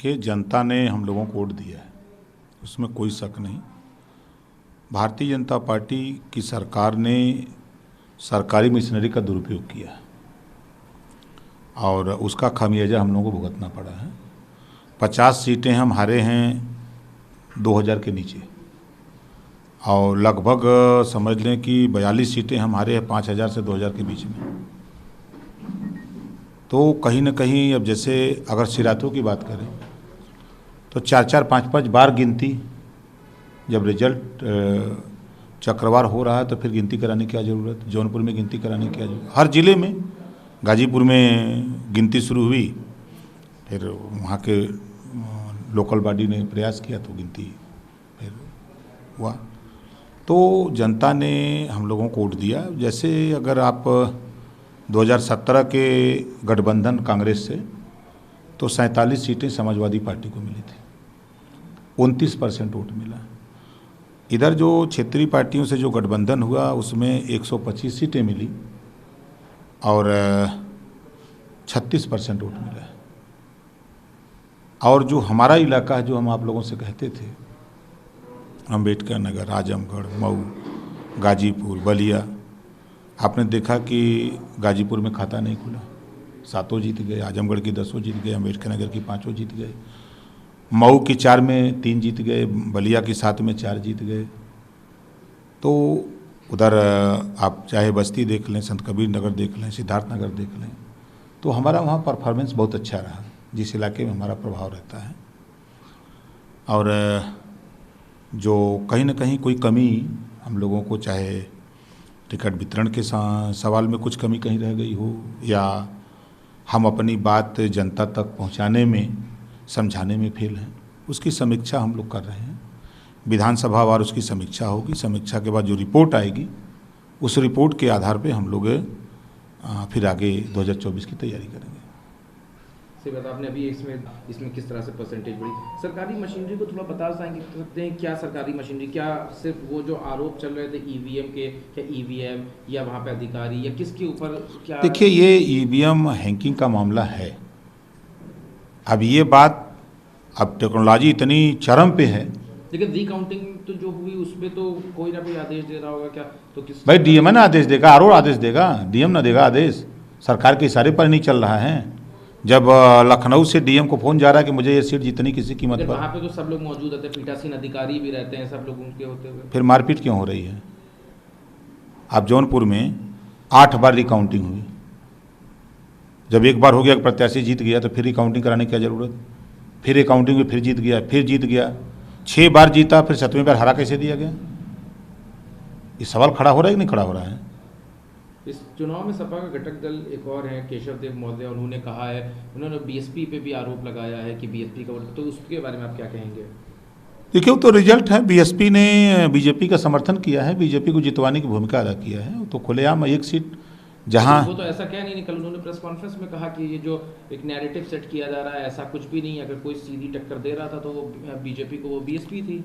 देखिए, जनता ने हम लोगों को वोट दिया है, उसमें कोई शक नहीं। भारतीय जनता पार्टी की सरकार ने सरकारी मशीनरी का दुरुपयोग किया है और उसका खामियाजा हम लोगों को भुगतना पड़ा है। 50 सीटें हम हारे हैं 2000 के नीचे और लगभग समझ लें कि 42 सीटें हम हारे हैं 5000 से 2000 के बीच में। तो कहीं न कहीं अब जैसे अगर सिरातों की बात करें तो 4-4, 5-5 बार गिनती, जब रिजल्ट चक्रवार हो रहा है तो फिर गिनती कराने की क्या ज़रूरत। जौनपुर में गिनती कराने की क्या ज़रूरत, हर ज़िले में। गाजीपुर में गिनती शुरू हुई, फिर वहाँ के लोकल बॉडी ने प्रयास किया तो गिनती फिर हुआ। तो जनता ने हम लोगों को वोट दिया। जैसे अगर आप 2017 के गठबंधन कांग्रेस से तो 47 सीटें समाजवादी पार्टी को मिली थी, 29% वोट मिला। इधर जो क्षेत्रीय पार्टियों से जो गठबंधन हुआ उसमें 125 सीटें मिली और 36% वोट मिला। और जो हमारा इलाका है, जो हम आप लोगों से कहते थे, अम्बेडकर नगर, आजमगढ़, मऊ, गाजीपुर, बलिया, आपने देखा कि गाजीपुर में खाता नहीं खुला, 7 जीत गए, आजमगढ़ की 10 जीत गए, अम्बेडकर नगर की 5 जीत गए, मऊ की 4 में 3 जीत गए, बलिया की 7 में 4 जीत गए। तो उधर आप चाहे बस्ती देख लें, संत कबीर नगर देख लें, सिद्धार्थ नगर देख लें, तो हमारा वहाँ परफॉर्मेंस बहुत अच्छा रहा, जिस इलाके में हमारा प्रभाव रहता है। और जो कहीं ना कहीं कोई कमी हम लोगों को, चाहे टिकट वितरण के सवाल में कुछ कमी कहीं रह गई हो या हम अपनी बात जनता तक पहुंचाने में, समझाने में फेल हैं, उसकी समीक्षा हम लोग कर रहे हैं। विधानसभा वार उसकी समीक्षा होगी, समीक्षा के बाद जो रिपोर्ट आएगी उस रिपोर्ट के आधार पे हम लोग फिर आगे 2024 की तैयारी करेंगे। सही बात, आपने अभी इसमें किस तरह से परसेंटेज बढ़ी। सरकारी मशीनरी को थोड़ा बता सकते हैं, क्या सरकारी मशीनरी, क्या सिर्फ वो जो आरोप चल रहे थे ईवीएम के, क्या ईवीएम या वहाँ पे अधिकारी या किसके ऊपर क्या? देखिए, ये ईवीएम हैकिंग का मामला है। अब ये बात, अब टेक्नोलॉजी इतनी चरम पे है, लेकिन रिकाउंटिंग तो जो हुई उसमें तो कोई ना कोई आदेश दे रहा होगा क्या? तो किस भाई डीएम ना आदेश देगा, आरोप आदेश देगा, डीएम ना देगा आदेश। सरकार के इशारे पर नहीं चल रहा है। जब लखनऊ से डीएम को फोन जा रहा है कि मुझे ये सीट जीतनी किसी कीमत पर, वहाँ पे तो सब लोग मौजूद रहते हैं, पीठासीन अधिकारी भी रहते हैं, सब लोग उनके होते हुए फिर मारपीट क्यों हो रही है? अब जौनपुर में 8 बार रिकाउंटिंग हुई। जब एक बार हो गया प्रत्याशी जीत गया तो फिर रिकाउंटिंग कराने की क्या जरूरत? फिर रिकाउंटिंग में फिर जीत गया, फिर जीत गया, 6 बार जीता, फिर 7वें बार हरा कैसे दिया गया? ये सवाल खड़ा हो रहा है कि नहीं खड़ा हो रहा है? इस चुनाव में सपा का घटक दल एक और है, केशव देव महोदय, उन्होंने कहा है, उन्होंने बीएसपी पे भी आरोप लगाया है कि बीएसपी का वोट, तो उसके बारे में आप क्या कहेंगे? देखिए, वो तो रिजल्ट है। बीएसपी ने बीजेपी का समर्थन किया है, बीजेपी को जितवाने की भूमिका अदा किया है। तो खुलेआम एक सीट जहां, वो तो ऐसा क्या नहीं, कल उन्होंने प्रेस कॉन्फ्रेंस में कहा कि ये जो एक नैरेटिव सेट किया जा रहा है, ऐसा कुछ भी नहीं। अगर कोई सीधी टक्कर दे रहा था तो वो बीजेपी को, वो बीएसपी थी।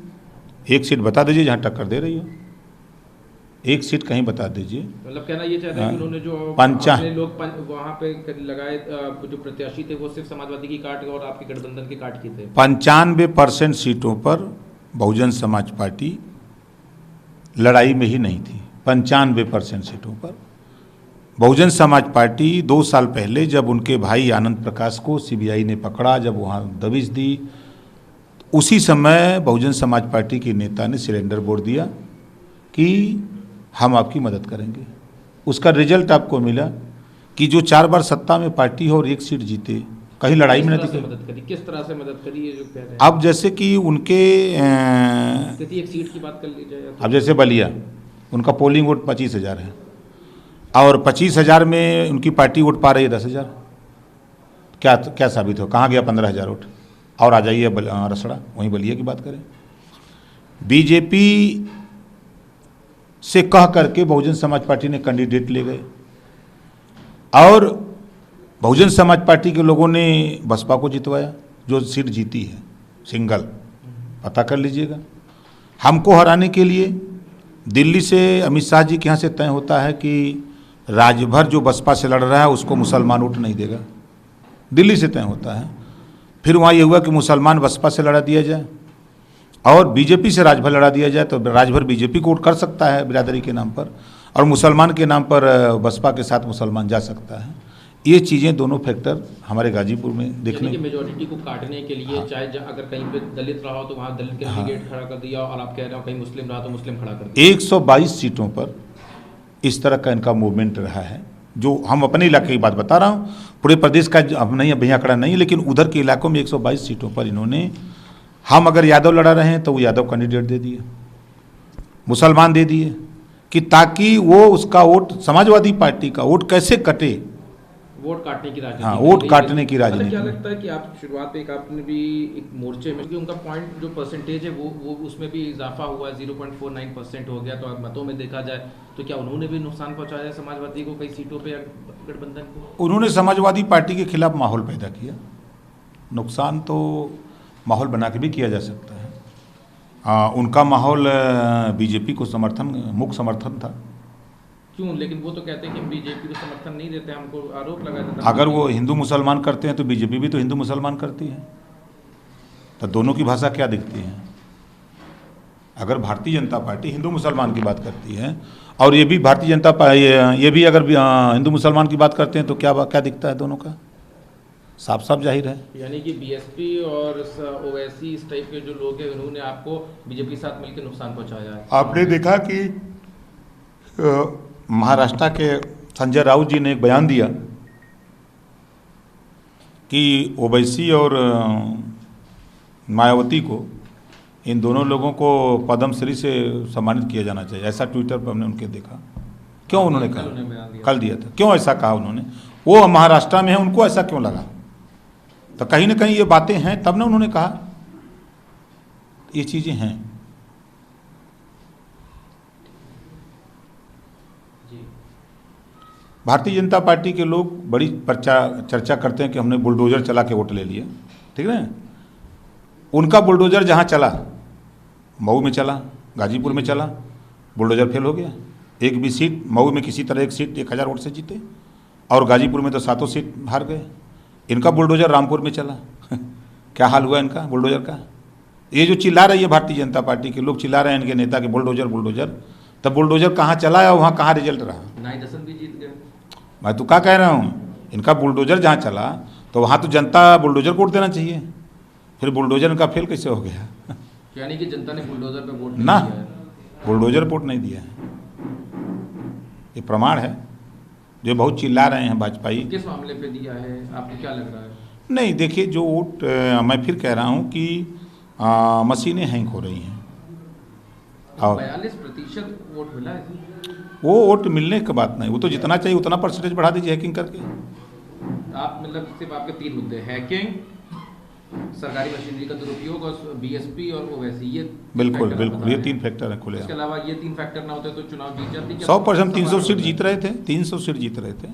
एक सीट बता दीजिए जहां टक्कर दे रही हो, एक सीट कहीं बता दीजिए। मतलब कहना ये चाहते हैं कि उन्होंने जो लोग वहाँ पे लगाए जो प्रत्याशी थे वो सिर्फ समाजवादी की काट और आपके गठबंधन की काट की थे। 95% सीटों पर बहुजन समाज पार्टी लड़ाई में ही नहीं थी। 95% सीटों पर बहुजन समाज पार्टी 2 साल पहले जब उनके भाई आनंद प्रकाश को सीबीआई ने पकड़ा, जब वहाँ दबिश दी, उसी समय बहुजन समाज पार्टी के नेता ने सिलेंडर बोर्ड दिया कि हम आपकी मदद करेंगे। उसका रिजल्ट आपको मिला कि जो 4 बार सत्ता में पार्टी हो और 1 सीट जीते, कहीं लड़ाई में नहीं दिखे। किस तरह से मदद करी ये जो कह रहे हैं? अब जैसे कि उनके एक सीट की बात कर लीजिए। अब जैसे बलिया, उनका पोलिंग वोट 25,000 है और 25,000 में उनकी पार्टी वोट पा रही है 10,000। क्या साबित हो? कहाँ गया 15,000 वोट? और आ जाइए रसड़ा, वहीं बलिया की बात करें। बीजेपी से कह करके बहुजन समाज पार्टी ने कैंडिडेट ले गए और बहुजन समाज पार्टी के लोगों ने बसपा को जितवाया, जो सीट जीती है सिंगल, पता कर लीजिएगा। हमको हराने के लिए दिल्ली से अमित शाह जी के यहाँ से तय होता है कि राज्य भर जो बसपा से लड़ रहा है उसको मुसलमान वोट नहीं देगा, दिल्ली से तय होता है। फिर वहाँ ये हुआ कि मुसलमान बसपा से लड़ा दिया जाए और बीजेपी से राजभर लड़ा दिया जाए, तो राजभर बीजेपी को वोट कर सकता है बिरादरी के नाम पर, और मुसलमान के नाम पर बसपा के साथ मुसलमान जा सकता है। ये चीज़ें दोनों फैक्टर हमारे गाजीपुर में देखने, मेजोरिटी को काटने के लिए, चाहे अगर कहीं पे दलित रहा हो तो वहाँ दलित कैंडिडेट खड़ा कर दिया, और आप कह रहे हो कहीं मुस्लिम रहा तो मुस्लिम खड़ा कर दिया। 122 सीटों पर इस तरह का इनका मूवमेंट रहा है। जो हम अपने इलाके की बात बता रहा हूँ, पूरे प्रदेश का हम नहीं, भैया आंकड़ा नहीं, लेकिन उधर के इलाकों में 122 सीटों पर इन्होंने, हम अगर यादव लड़ा रहे हैं तो वो यादव कैंडिडेट दे दिए, मुसलमान दे दिए, कि ताकि वो उसका वोट, समाजवादी पार्टी का वोट कैसे कटे, वोट काटने की राजनीति। हाँ, वोट काटने की राजनीति। क्या लगता है कि आप शुरुआत में आपने भी एक मोर्चे में, उनका पॉइंट जो परसेंटेज है वो उसमें भी इजाफा हुआ है, 0.49% हो गया, तो अब मतों में देखा जाए तो क्या उन्होंने भी नुकसान पहुंचाया है समाजवादी को कई सीटों पे, गठबंधन को? उन्होंने समाजवादी पार्टी के खिलाफ माहौल पैदा किया। नुकसान तो माहौल बना के भी किया जा सकता है। उनका माहौल बीजेपी को मुख्य समर्थन था। क्यों? लेकिन वो तो कहते हैं कि बीजेपी को समर्थन नहीं देते, हमको आरोप लगाया जाता है। अगर वो हिंदू मुसलमान करते हैं तो बीजेपी भी तो हिंदू मुसलमान करती है, तो दोनों की भाषा क्या दिखती है? अगर भारतीय जनता पार्टी हिंदू मुसलमान की बात करती है और ये भी भारतीय जनता पार्टी, ये भी अगर हिंदू मुसलमान की बात करते हैं, तो क्या दिखता है दोनों का? साफ साफ जाहिर है। यानी कि बीएसपी और ओवैसी इस टाइप के जो लोग हैं, उन्होंने आपको बीजेपी के साथ मिलकर नुकसान पहुंचाया है। आपने देखा कि महाराष्ट्र के संजय राउत जी ने एक बयान दिया कि ओवैसी और मायावती को, इन दोनों लोगों को पद्मश्री से सम्मानित किया जाना चाहिए। ऐसा ट्विटर पर हमने उनके देखा। क्यों उन्होंने कहा? कल दिया था। क्यों ऐसा कहा उन्होंने? वो महाराष्ट्र में है, उनको ऐसा क्यों लगा? तो कहीं ना कहीं ये बातें हैं, तब ना उन्होंने कहा। ये चीज़ें हैं। भारतीय जनता पार्टी के लोग बड़ी चर्चा करते हैं कि हमने बुलडोजर चला के वोट ले लिया, ठीक है। उनका बुलडोजर जहाँ चला, मऊ में चला, गाजीपुर में चला, बुलडोजर फेल हो गया। एक भी सीट, मऊ में किसी तरह एक सीट 1000 वोट से जीते, और गाजीपुर में तो 7 सीट हार गए। इनका बुलडोजर रामपुर में चला। क्या हाल हुआ इनका बुलडोजर का? ये जो चिल्ला रही है भारतीय जनता पार्टी के लोग, चिल्ला रहे हैं इनके नेता के बुलडोजर बुलडोजर, तब बुलडोजर कहाँ चला है और वहाँ कहाँ रिजल्ट रहा? नाई दसन भी जीत गए। मैं तो क्या कह रहा हूँ, इनका बुलडोजर जहाँ चला तो वहाँ तो जनता बुलडोजर को वोट देना चाहिए, फिर बुलडोजर इनका फेल कैसे हो गया? यानी कि जनता ने बुलडोजर पे वोट ना, बुलडोजर वोट नहीं दिया है। ये प्रमाण है। जो बहुत चिल्ला रहे हैं भाजपाई, किस मामले पे दिया है, आपको क्या लग रहा है? नहीं, देखिए, जो वोट, मैं फिर कह रहा हूँ कि मशीनें हैंग हो रही हैं। 42% वोट मिला है। वो वोट मिलने की बात नहीं, वो तो जितना चाहिए उतना परसेंटेज बढ़ा दीजिए हैकिंग करके। आप मतलब सिर्फ आपके 3 मुद्दे, हैकिंग, सरकारी मशीनरी का दुरुपयोग और बीएसपी और ओवैसी, ये बिल्कुल बिल्कुल, ये 3 फैक्टर हैं खुले। इसके अलावा ये 3 फैक्टर ना होते तो चुनाव जीत जाती। 100% 300 सीट जीत रहे थे, 300 सीट जीत रहे थे।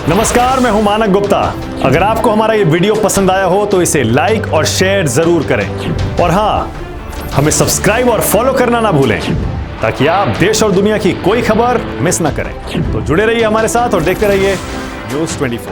नमस्कार, मैं हूं मानक गुप्ता। अगर आपको हमारा ये वीडियो पसंद आया हो तो इसे लाइक और शेयर जरूर करें, और हाँ, हमें सब्सक्राइब और फॉलो करना ना भूलें, ताकि आप देश और दुनिया की कोई खबर मिस ना करें। तो जुड़े रहिए हमारे साथ और देखते रहिए News 24।